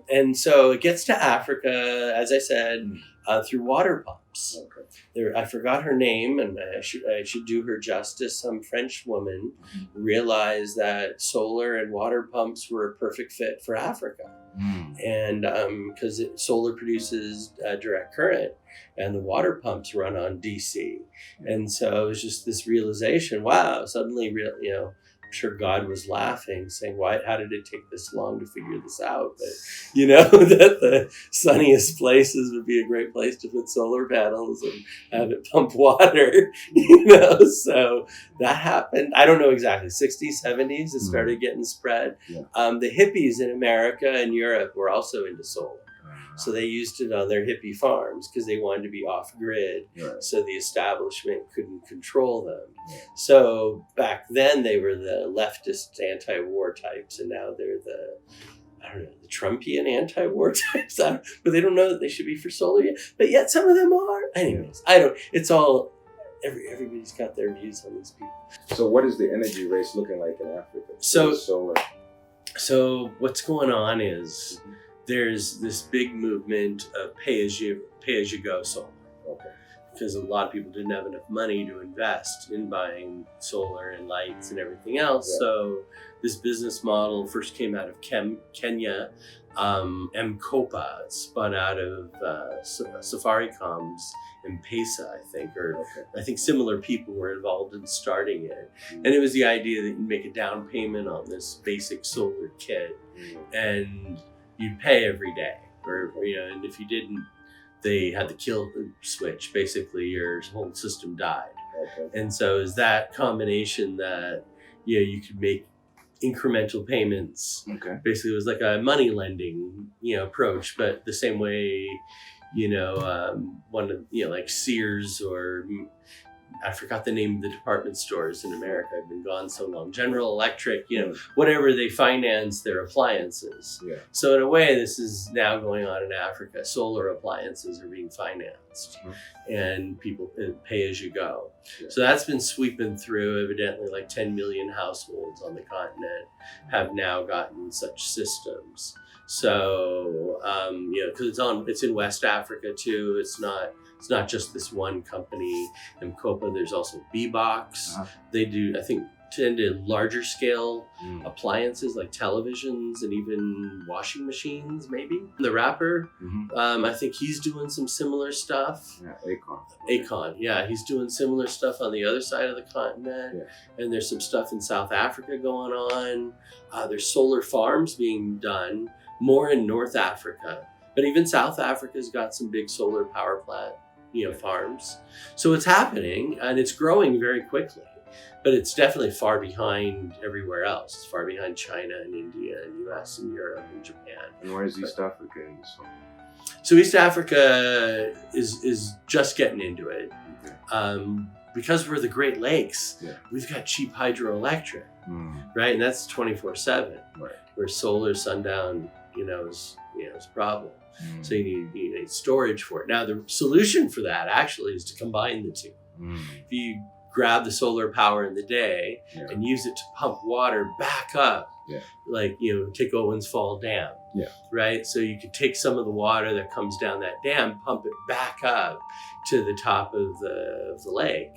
And so it gets to Africa, as I said, through water pumps. Okay. I forgot her name, and I should do her justice. Some French woman realized that solar and water pumps were a perfect fit for Africa. And because solar produces direct current and the water pumps run on DC. And so it was just this realization, wow, suddenly, I'm sure God was laughing, saying, how did it take this long to figure this out? But, that the sunniest places would be a great place to put solar panels and have it pump water, So that happened. I don't know exactly, 60s, 70s, it started getting spread. Yeah. The hippies in America and Europe were also into solar. So they used it on their hippie farms because they wanted to be off grid, so the establishment couldn't control them. Yeah. So back then they were the leftist anti-war types, and now they're the Trumpian anti-war types. But they don't know that they should be for solar yet. But yet some of them are. Anyways, it's all, everybody's got their views on these people. So what is the energy race looking like in Africa? So what's going on is, there's this big movement of pay-as-you-go solar. Okay. Because a lot of people didn't have enough money to invest in buying solar and lights and everything else. Yeah. So this business model first came out of Kenya. M-Kopa spun out of Safaricom's M-Pesa, I think, I think similar people were involved in starting it. And it was the idea that you make a down payment on this basic solar kit, and you'd pay every day, and if you didn't, they had the kill switch. Basically, your whole system died. Okay. And so is that combination that you could make incremental payments. Okay. Basically, it was like a money lending approach, but the same way one of like Sears, or I forgot the name of the department stores in America. I've been gone so long. General Electric, whatever, they finance their appliances. Yeah. So in a way, this is now going on in Africa. Solar appliances are being financed, and people pay as you go. Yeah. So that's been sweeping through. Evidently, like 10 million households on the continent have now gotten such systems. So, because it's in West Africa too. It's not just this one company, M-Kopa. There's also B-Box. They do, I think, tend to larger scale appliances like televisions and even washing machines, maybe. The rapper, I think he's doing some similar stuff. Yeah, Akon, yeah, he's doing similar stuff on the other side of the continent. Yeah. And there's some stuff in South Africa going on. There's solar farms being done, more in North Africa. But even South Africa's got some big solar power plant farms. So it's happening, and it's growing very quickly, but it's definitely far behind everywhere else. It's far behind China and India and US and Europe and Japan. And where is East Africa in this one? So East Africa is just getting into it. Okay. Because we're the Great Lakes, we've got cheap hydroelectric, right? And that's 24/7. Right. Where solar sundown, is a problem. So you need storage for it. Now the solution for that actually is to combine the two. If you grab the solar power in the day and use it to pump water back up, like take Owens Fall Dam, right? So you could take some of the water that comes down that dam, pump it back up to the top of the lake,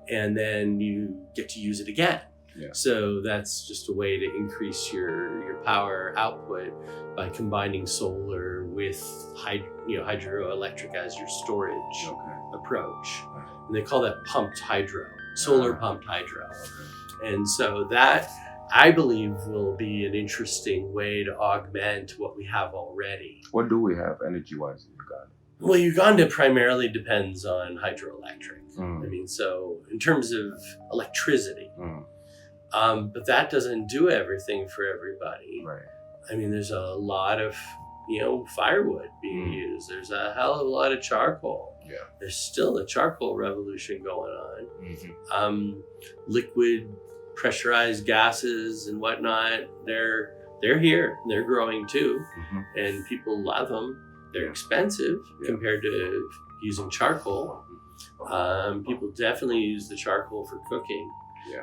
and then you get to use it again. Yeah. So that's just a way to increase your power output by combining solar with hydroelectric as your storage approach. And they call that pumped hydro, solar pumped hydro. And so that, I believe, will be an interesting way to augment what we have already. What do we have energy-wise in Uganda? Well, Uganda primarily depends on hydroelectric. I mean, so in terms of electricity, but that doesn't do everything for everybody. Right. I mean, there's a lot of, firewood being used. There's a hell of a lot of charcoal. Yeah. There's still a charcoal revolution going on. Liquid pressurized gases and whatnot, they're here. They're growing too. And people love them. They're expensive compared to using charcoal. People definitely use the charcoal for cooking.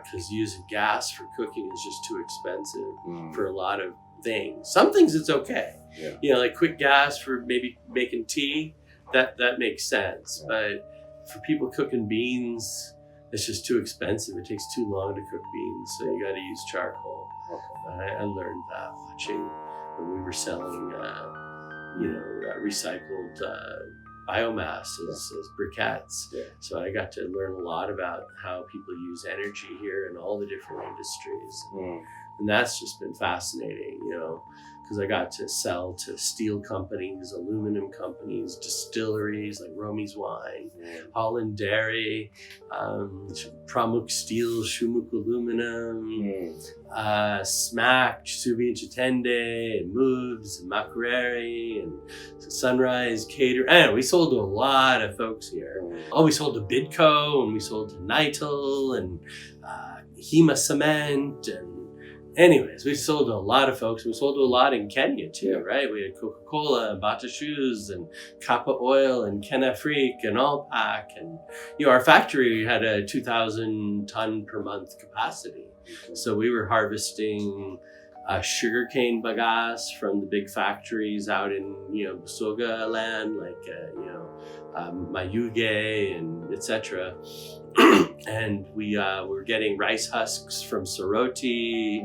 Because using gas for cooking is just too expensive for a lot of things. Some things it's okay. Yeah. You know, like quick gas for maybe making tea, that makes sense. But for people cooking beans, it's just too expensive. It takes too long to cook beans, so you got to use charcoal. Okay. I learned that watching when we were selling, recycled biomass as briquettes. Yeah. So I got to learn a lot about how people use energy here in all the different industries. And that's just been fascinating, you know, because I got to sell to steel companies, aluminum companies, distilleries like Romy's Wine, Holland Dairy, Pramuk Steel, Shumuk Aluminum, Smack, Chisubi and Chitende, and Moves, and Makerere, and Sunrise Catering. And we sold to a lot of folks here. Oh, we sold to Bidco, and we sold to Nitel, and Hema Cement, and anyways, we sold to a lot of folks. We sold to a lot in Kenya too, right? We had Coca-Cola and Bata Shoes and Kappa Oil and Ken Afrique and Allpack. And, you know, our factory had a 2,000 ton per month capacity. So we were harvesting sugarcane bagasse from the big factories out in, you know, Busoga land, like, Mayuge and etc. And we were getting rice husks from Soroti,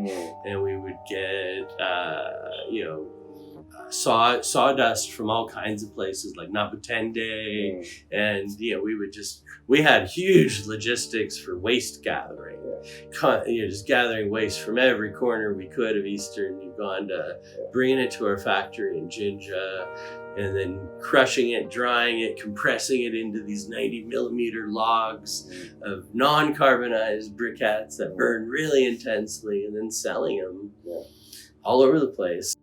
and we would get, sawdust from all kinds of places like Nabutende. And, you know, we had huge logistics for waste gathering, just gathering waste from every corner we could of Eastern Uganda, bringing it to our factory in Jinja, and then crushing it, drying it, compressing it into these 90 millimeter logs of non-carbonized briquettes that burn really intensely, and then selling them all over the place.